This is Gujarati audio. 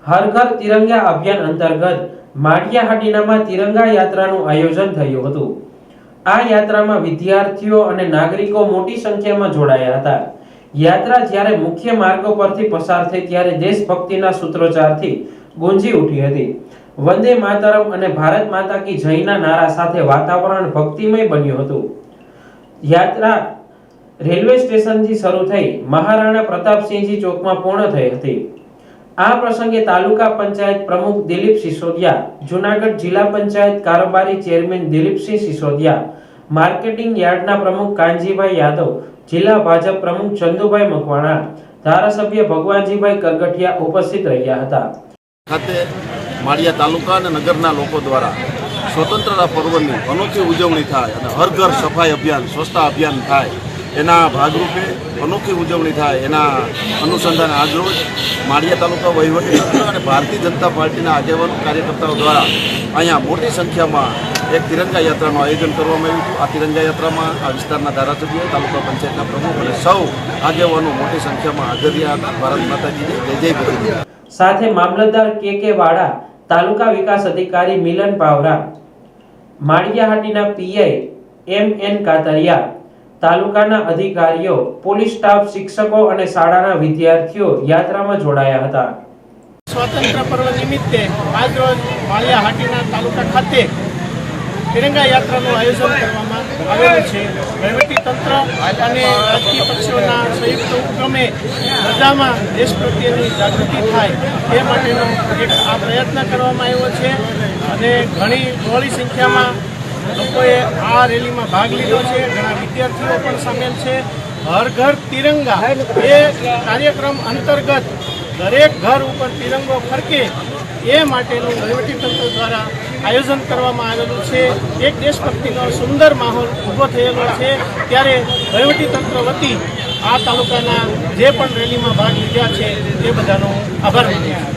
હર ઘર તિરંગા અભિયાન અંતર્ગત માળિયાહાટીનામાં તિરંગા યાત્રાનું આયોજન થયું હતું। આ યાત્રામાં વિદ્યાર્થીઓ અને નાગરિકો મોટી સંખ્યામાં જોડાયા હતા। યાત્રા જ્યારે મુખ્ય માર્ગો પરથી પસાર થઈ ત્યારે દેશભક્તિના સૂત્રોચ્ચારથી ગુંજી ઉઠી હતી। વંદે માતરમ અને ભારત માતા કી જયના નારા સાથે વાતાવરણ ભક્તિમય બન્યું હતું। યાત્રા રેલવે સ્ટેશનથી શરૂ થઈ મહારાણા પ્રતાપસિંહજી ચોકમાં પૂર્ણ થઈ હતી। આ પ્રસંગે તાલુકા પંચાયત પ્રમુખ દિલીપ સિસોદિયા, જૂનાગઢ જિલ્લા પંચાયત કારોબારી ચેરમેન દિલીપસિંહ સિસોદિયા, માર્કેટિંગ યાર્ડના પ્રમુખ કાનજીભાઈ યાદવ, જિલ્લા ભાજપ પ્રમુખ ચંદુભાઈ મકવાણા, ધારાસભ્ય ભગવાનજીભાઈ કરગઠિયા ઉપસ્થિત રહ્યા હતા। ખાતે માળિયા તાલુકા અને નગરના લોકો દ્વારા સ્વતંત્રતા પર્વની અનોખી ઉજવણી થાય અને હર ઘર સફાઈ અભિયાન, સ્વચ્છતા અભિયાન થાય એના ભાગરૂપે અનોખી ઉજવણી થાય એના અનુસંધાને આજરોજ માળિયા તાલુકા વહીવટીતંત્ર અને ભારતીય જનતા પાર્ટીના આગેવાનો કાર્યકર્તાઓ દ્વારા અહીંયા મોટી સંખ્યામાં એક તિરંગા યાત્રાનું આયોજન કરવામાં આવ્યું હતું। આ તિરંગા યાત્રામાં આ વિસ્તારના ધારાસભ્યો, તાલુકા પંચાયતના પ્રમુખ અને સૌ આગેવાનો મોટી સંખ્યામાં હાજર રહ્યા હતા। ભારત માતાજીની જય જય બોલીએ। સાથે મામલતદાર કે વાડા, તાલુકા વિકાસ અધિકારી મિલન પાવરા, માળિયાહાટીના પીઆઈ MN કાતરિયા, તાલુકાના અધિકારીઓ, પોલીસ સ્ટાફ, શિક્ષકો અને શાળાના વિદ્યાર્થીઓ યાત્રામાં જોડાયા હતા। સ્વાતંત્ર્ય પર્વ નિમિત્તે આજરોજ માળિયાહાટીના તાલુકા ખાતે તિરંગા યાત્રાનું આયોજન કરવામાં આવેલું છે। વહીવટીતંત્ર અને રાજકીય પક્ષોના સંયુક્ત ઉપક્રમે બધામાં દેશ પ્રત્યેની જાગૃતિ થાય તે માટેનો એક આ પ્રયત્ન કરવામાં આવ્યો છે અને ઘણી બહોળી સંખ્યામાં લોકોએ આ રેલીમાં ભાગ લીધો છે। ઘણા વિદ્યાર્થીઓ પણ સામેલ છે। હર ઘર તિરંગા એ કાર્યક્રમ અંતર્ગત દરેક ઘર ઉપર તિરંગો ફરકે એ માટેનું વહીવટીતંત્ર દ્વારા આયોજન કરવામાં આવેલું છે। એક દેશભક્તિનો સુંદર માહોલ ઊભો થયેલો છે। ત્યારે વહીવટીતંત્ર વતી આ તાલુકાના જે પણ રેલીમાં ભાગ લીધા છે તે બધાનો આભાર માનું છું।